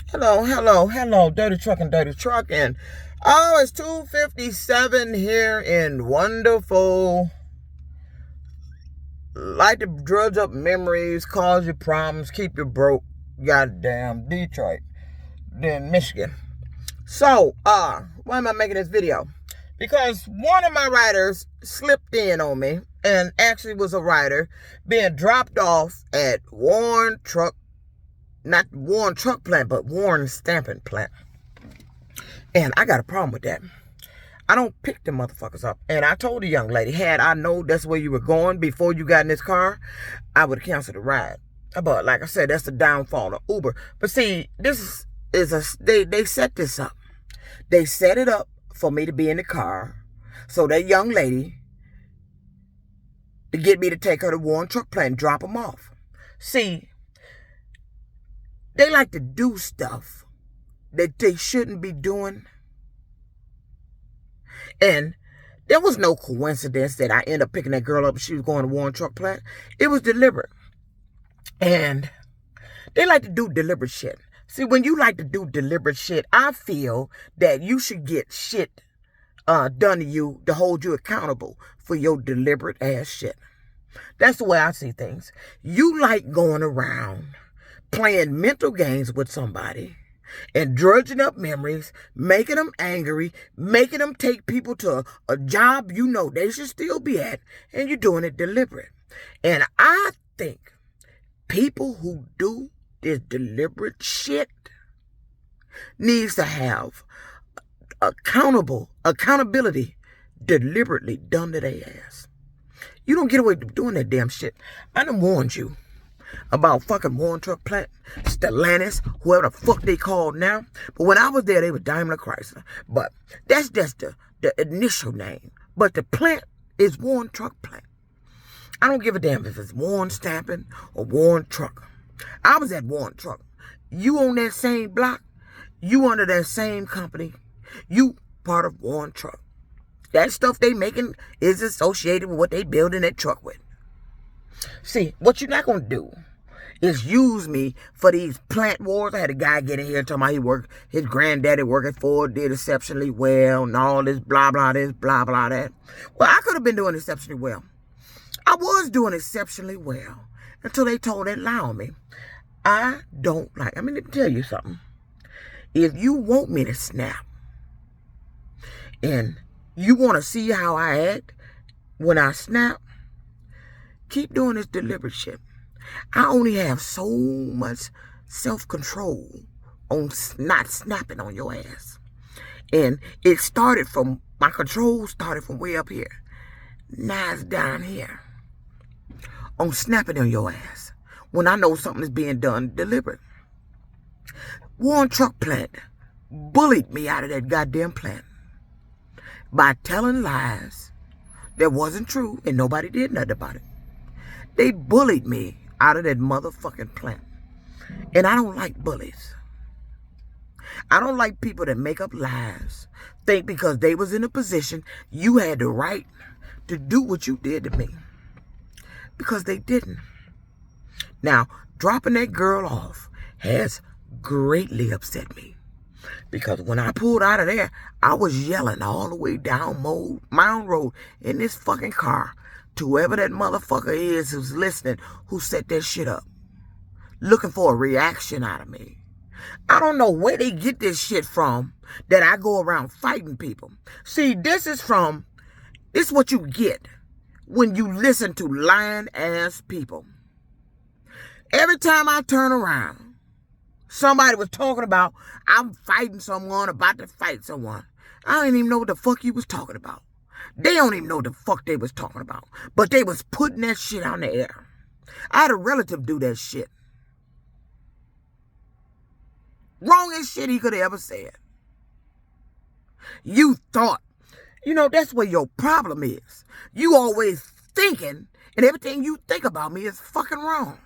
Hello, Dirty Trucking. Oh, it's 2:57 here in wonderful. Like to drudge up memories, cause you problems, keep you broke. Goddamn Detroit, then Michigan. So, why am I making this video? Because one of my riders slipped in on me, and actually was a rider being dropped off at not Warren Truck Plant, but Warren Stamping Plant. And I got a problem with that. I don't pick the motherfuckers up. And I told the young lady, had I known that's where you were going before you got in this car, I would have canceled the ride. But like I said, that's the downfall of Uber. But see, this is they set this up. They set it up for me to be in the car. So that young lady, to get me to take her to Warren Truck Plant and drop them off. See, they like to do stuff that they shouldn't be doing. And there was no coincidence that I ended up picking that girl up and she was going to Warren Truck Plant. It was deliberate. And they like to do deliberate shit. See, when you like to do deliberate shit, I feel that you should get shit done to you to hold you accountable for your deliberate ass shit. That's the way I see things. You like going around playing mental games with somebody and drudging up memories, making them angry, making them take people to a job you know they should still be at, and you're doing it deliberate. And I think people who do this deliberate shit needs to have accountability deliberately done to their ass. You don't get away with doing that damn shit. I done warned you about fucking Warren Truck Plant, Stellantis, whoever the fuck they called now. But when I was there, they were Daimler Chrysler. But that's just the initial name. But the plant is Warren Truck Plant. I don't give a damn if it's Warren Stamping or Warren Truck. I was at Warren Truck. You on that same block, you under that same company, you part of Warren Truck. That stuff they making is associated with what they building that truck with. See, what you're not going to do is use me for these plant wars. I had a guy get in here talking about his granddaddy worked at Ford, did exceptionally well, and all this, blah, blah, that. Well, I could have been doing exceptionally well. I was doing exceptionally well until they told that lie on me. I don't like, let me tell you something. If you want me to snap and you want to see how I act when I snap, keep doing this deliberate shit. I only have so much self-control on not snapping on your ass. And my control started from way up here. Now it's down here. On snapping on your ass when I know something is being done deliberate. Warren Truck Plant bullied me out of that goddamn plant by telling lies that wasn't true and nobody did nothing about it. They bullied me out of that motherfucking plant. And I don't like bullies. I don't like people that make up lies, think because they was in a position you had the right to do what you did to me. Because they didn't. Now, dropping that girl off has greatly upset me. Because when I pulled out of there, I was yelling all the way down Mound Road in this fucking car to whoever that motherfucker is who's listening, who set that shit up, looking for a reaction out of me. I don't know where they get this shit from that I go around fighting people. See, this is what you get when you listen to lying ass people. Every time I turn around, somebody was talking about, I'm fighting someone, about to fight someone. I didn't even know what the fuck you was talking about. They don't even know what the fuck they was talking about. But they was putting that shit on the air. I had a relative do that shit. Wrongest shit he could have ever said. You thought, that's where your problem is. You always thinking, and everything you think about me is fucking wrong.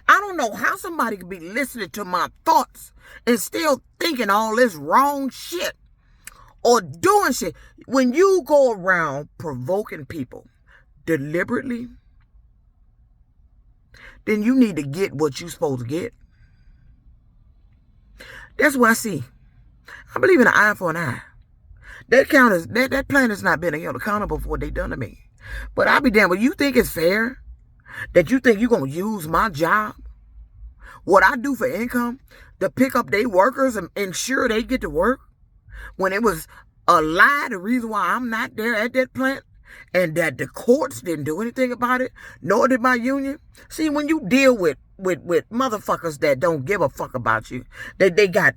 I don't know how somebody could be listening to my thoughts and still thinking all this wrong shit or doing shit. When you go around provoking people deliberately, then you need to get what you're supposed to get. That's what I see. I believe in an eye for an eye. That plan has not been held accountable for what they done to me. But I'll be damned. But you think it's fair that you think you're going to use my job, what I do for income, to pick up their workers and ensure they get to work, when it was a lie, the reason why I'm not there at that plant, and that the courts didn't do anything about it, nor did my union? See, when you deal with motherfuckers that don't give a fuck about you, they got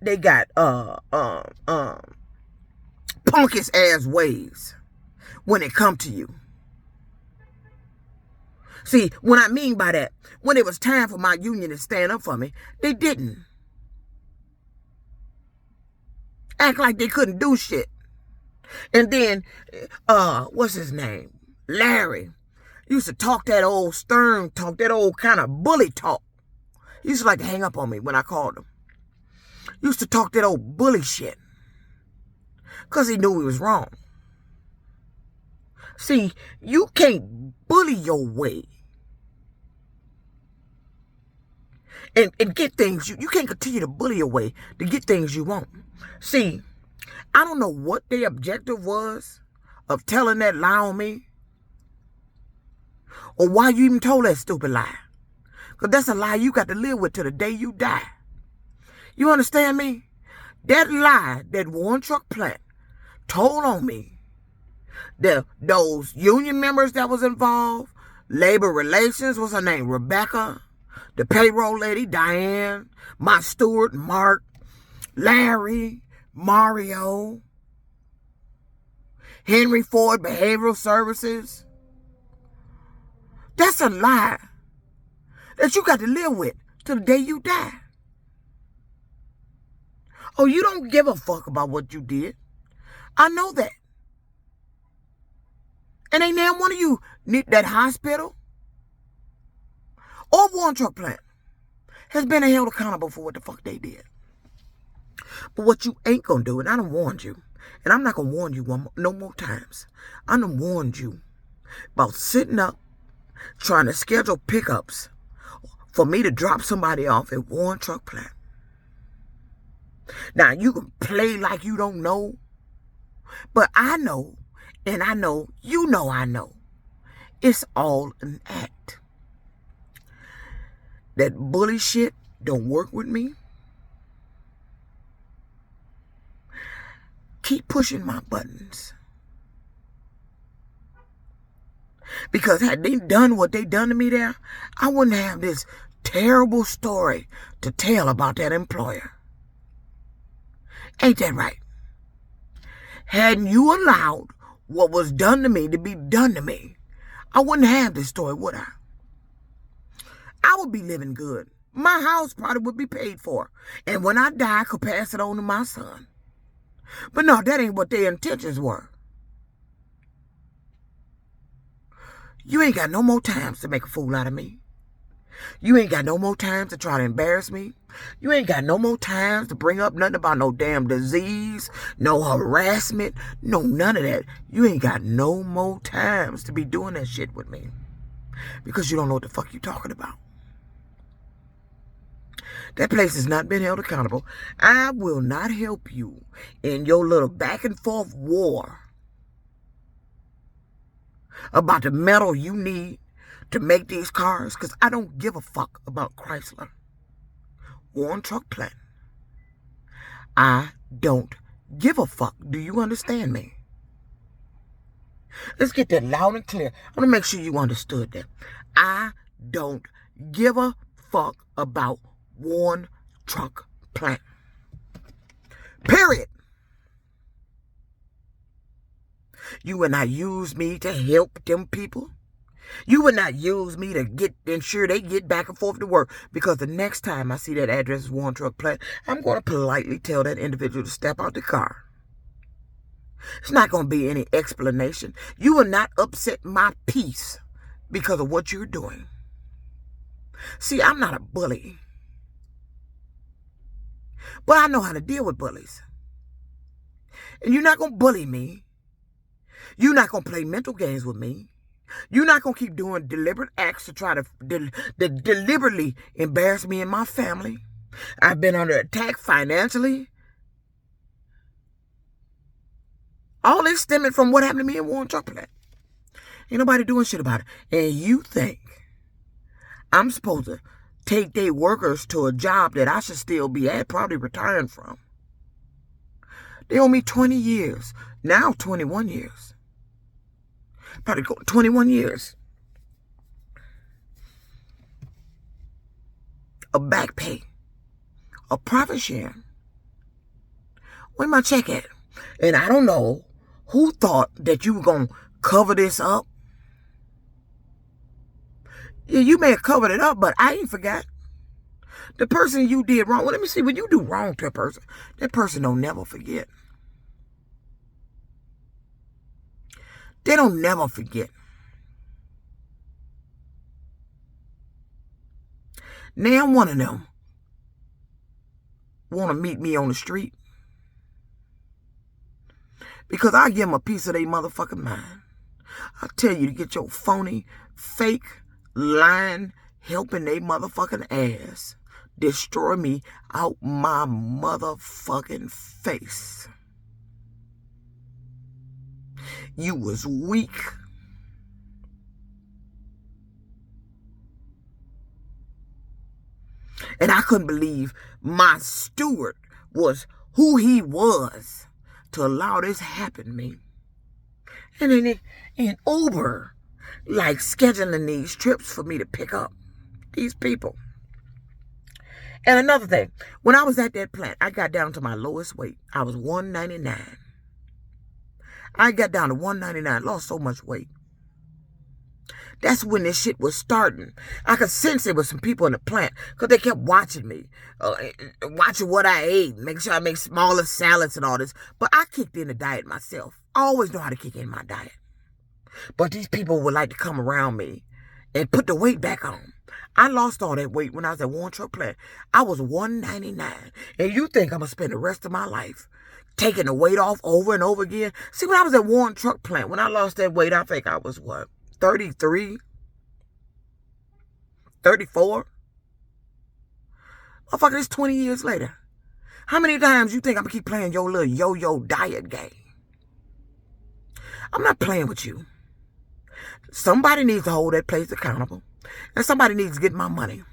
punkish ass ways when it come to you. See, what I mean by that, when it was time for my union to stand up for me, they didn't. Act like they couldn't do shit. And then, what's his name? Larry used to talk that old stern talk, that old kind of bully talk. He used to like to hang up on me when I called him. Used to talk that old bully shit. Because he knew he was wrong. See, you can't bully your way and get things. You can't continue to bully your way to get things you want. See, I don't know what their objective was of telling that lie on me, or why you even told that stupid lie. Because that's a lie you got to live with till the day you die. You understand me? That lie that Warren Truck Plant told on me, those union members that was involved, labor relations, what's her name, Rebecca, the payroll lady, Diane, my steward, Mark, Larry, Mario, Henry Ford Behavioral Services. That's a lie that you got to live with till the day you die. Oh, you don't give a fuck about what you did. I know that. And ain't now one of you need that hospital or Warren Truck Plant has been held accountable for what the fuck they did. But what you ain't gonna do, and I done warned you, and I'm not gonna warn you no more times. I done warned you about sitting up trying to schedule pickups for me to drop somebody off at Warren Truck Plant. Now, you can play like you don't know, but I know, and I know, you know I know, it's all an act. That bully shit don't work with me. Keep pushing my buttons. Because had they done what they done to me there, I wouldn't have this terrible story to tell about that employer. Ain't that right? Hadn't you allowed what was done to me to be done to me, I wouldn't have this story, would I? I would be living good. My house probably would be paid for. And when I die, I could pass it on to my son. But no, that ain't what their intentions were. You ain't got no more times to make a fool out of me. You ain't got no more times to try to embarrass me. You ain't got no more times to bring up nothing about no damn disease, no harassment, no none of that. You ain't got no more times to be doing that shit with me. Because you don't know what the fuck you talking about. That place has not been held accountable. I will not help you in your little back and forth war about the metal you need to make these cars, because I don't give a fuck about Chrysler. Warren Truck Plant. I don't give a fuck. Do you understand me? Let's get that loud and clear. I want to make sure you understood that. I don't give a fuck about Warren Truck Plant. Period. You will not use me to help them people. You will not use me to ensure they get back and forth to work. Because the next time I see that address is Warren Truck Plant, I'm going to politely tell that individual to step out the car. It's not going to be any explanation. You will not upset my peace because of what you're doing. See, I'm not a bully. But I know how to deal with bullies. And you're not going to bully me. You're not going to play mental games with me. You're not going to keep doing deliberate acts to try to deliberately embarrass me and my family. I've been under attack financially. All this stemming from what happened to me in Warren Truck Plant. Ain't nobody doing shit about it. And you think I'm supposed to take their workers to a job that I should still be at, probably retiring from? They owe me 20 years. Now 21 years. Probably 21 years of back pay, a profit share. Where my check at? And I don't know who thought that you were going to cover this up. Yeah, you may have covered it up, but I ain't forgot. The person you did wrong. Well, let me see. When you do wrong to a person, that person don't never forget. They don't never forget. Now one of them want to meet me on the street because I give them a piece of their motherfucking mind. I tell you to get your phony, fake, lying, helping they motherfucking ass destroy me out my motherfucking face. You was weak. And I couldn't believe my steward was who he was to allow this to happen to me. And then in Uber, like scheduling these trips for me to pick up these people. And another thing, when I was at that plant, I got down to my lowest weight. I was 199. I got down to 199, lost so much weight. That's when this shit was starting. I could sense there was some people in the plant because they kept watching me, watching what I ate, making sure I make smaller salads and all this. But I kicked in the diet myself. I always know how to kick in my diet. But these people would like to come around me and put the weight back on. I lost all that weight when I was at Warren Truck Plant. I was 199. And you think I'm going to spend the rest of my life taking the weight off over and over again? See, when I was at Warren Truck Plant, when I lost that weight, I think I was what? 33? 34? Motherfucker, it's 20 years later. How many times you think I'm going to keep playing your little yo-yo diet game? I'm not playing with you. Somebody needs to hold that place accountable. And somebody needs to get my money.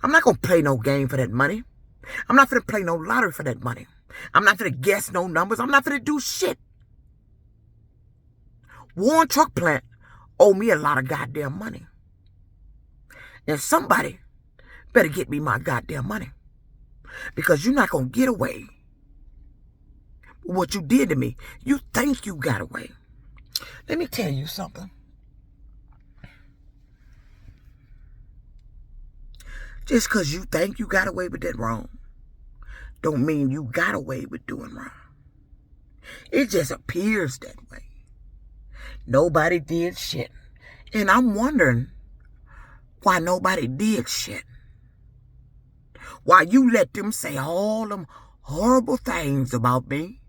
I'm not going to play no game for that money. I'm not going to play no lottery for that money. I'm not going to guess no numbers. I'm not going to do shit. Warren Truck Plant owe me a lot of goddamn money. And somebody better get me my goddamn money. Because you're not going to get away with what you did to me. You think you got away. Let me tell you something. Just because you think you got away with that wrong, don't mean you got away with doing wrong. It just appears that way. Nobody did shit. And I'm wondering why nobody did shit. Why you let them say all them horrible things about me.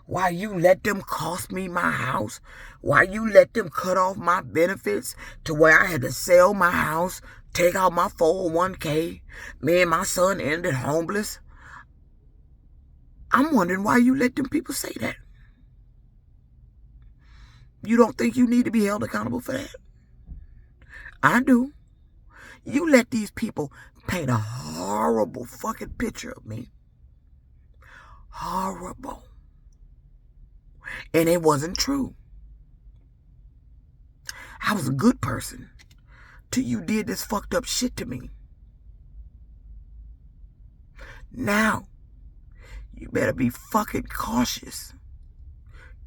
Why you let them cost me my house. Why you let them cut off my benefits to where I had to sell my house, take out my 401k. Me and my son ended homeless. I'm wondering why you let them people say that. You don't think you need to be held accountable for that? I do. You let these people paint a horrible fucking picture of me. Horrible. And it wasn't true. I was a good person till you did this fucked up shit to me. Now, you better be fucking cautious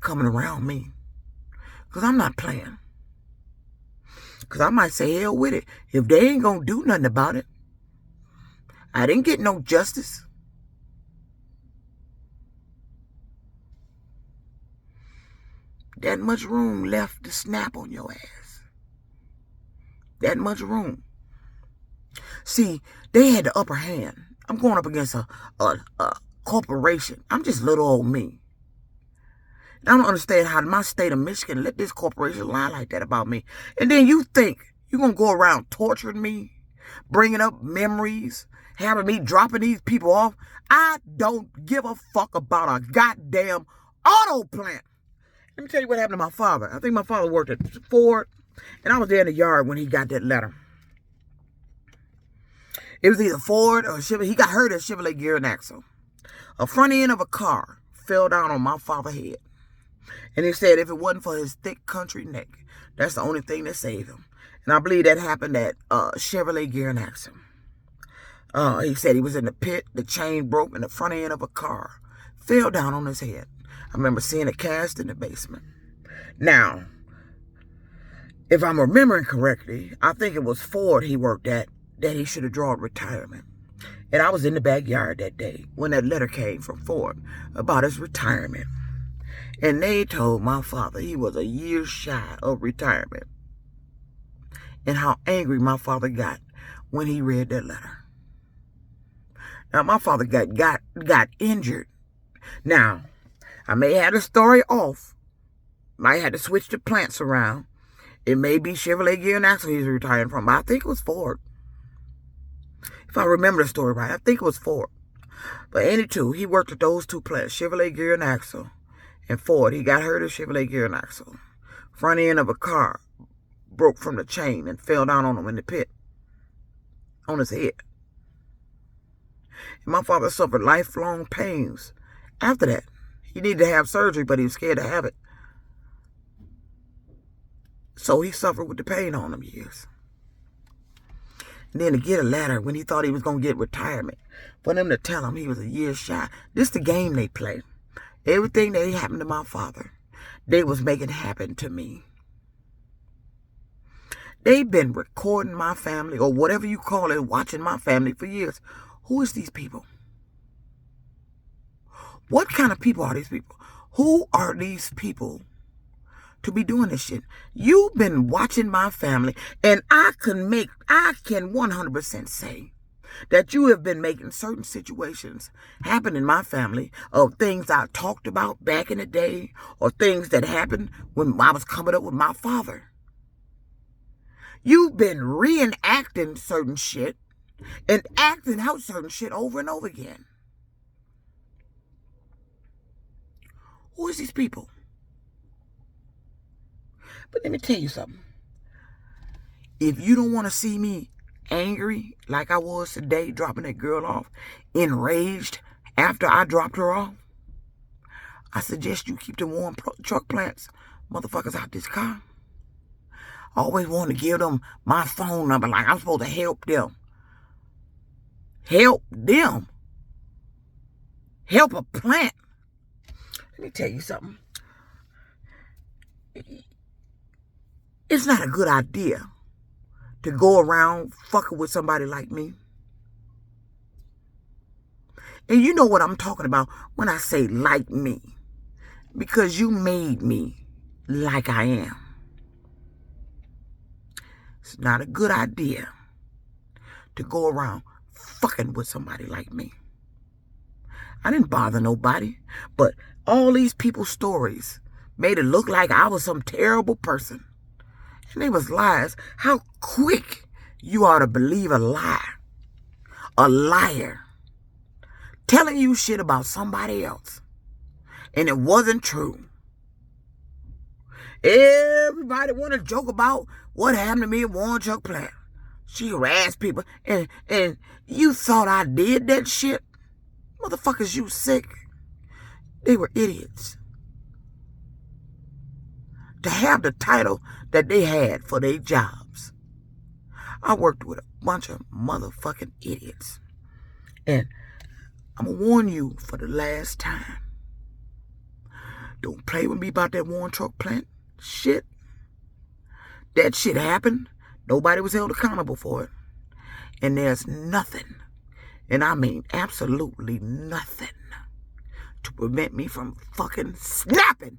coming around me. Because I'm not playing. Because I might say hell with it. If they ain't going to do nothing about it. I didn't get no justice. That much room left to snap on your ass. That much room. See, they had the upper hand. I'm going up against a corporation. I'm just little old me. I don't understand how my state of Michigan let this corporation lie like that about me. And then you think you're going to go around torturing me, bringing up memories, having me dropping these people off. I don't give a fuck about a goddamn auto plant. Let me tell you what happened to my father. I think my father worked at Ford, and I was there in the yard when he got that letter. It was either Ford or Chevrolet. He got hurt at Chevrolet Gear and Axle. A front end of a car fell down on my father's head. And he said if it wasn't for his thick country neck, that's the only thing that saved him. And I believe that happened at Chevrolet Gear and Axle. He said he was in the pit, the chain broke, and the front end of a car fell down on his head. I remember seeing it cast in the basement. Now, if I'm remembering correctly, I think it was Ford he worked at that he should have drawn retirement. And I was in the backyard that day when that letter came from Ford about his retirement. And they told my father he was a year shy of retirement. And how angry my father got when he read that letter. Now, my father got injured. Now, I may have the story off. Might have to switch the plants around. It may be Chevrolet Gear and Axle he's retiring from, but I think it was Ford. If I remember the story right, I think it was Ford. But anywho, he worked at those two plants, Chevrolet Gear and Axle and Ford. He got hurt at Chevrolet Gear and Axle. Front end of a car broke from the chain and fell down on him in the pit. On his head. And my father suffered lifelong pains after that. He needed to have surgery, but he was scared to have it. So he suffered with the pain on him years. And then to get a letter when he thought he was going to get retirement. For them to tell him he was a year shy. This the game they play. Everything that happened to my father, they was making happen to me. They've been recording my family, or whatever you call it, watching my family for years. Who is these people? What kind of people are these people? Who are these people to be doing this shit? You've been watching my family, and I can 100% say that you have been making certain situations happen in my family of things I talked about back in the day, or things that happened when I was coming up with my father. You've been reenacting certain shit and acting out certain shit over and over again. Who is these people? But let me tell you something. If you don't want to see me angry like I was today, dropping that girl off, enraged after I dropped her off, I suggest you keep the warm truck plants motherfuckers out this car. I always want to give them my phone number like I'm supposed to help them. Help them. Help a plant. Let me tell you something. It's not a good idea to go around fucking with somebody like me. And you know what I'm talking about when I say like me. Because you made me like I am. It's not a good idea to go around fucking with somebody like me. I didn't bother nobody, but all these people's stories made it look like I was some terrible person. And they was lies. How quick you are to believe a lie. A liar. Telling you shit about somebody else. And it wasn't true. Everybody want to joke about what happened to me at Warren Truck Plant. She harassed people. And you thought I did that shit? Motherfuckers, you sick. They were idiots. To have the title that they had for their jobs. I worked with a bunch of motherfucking idiots. And I'm going to warn you for the last time. Don't play with me about that Warren Truck Plant shit. That shit happened. Nobody was held accountable for it. And there's nothing, and I mean absolutely nothing, to prevent me from fucking snapping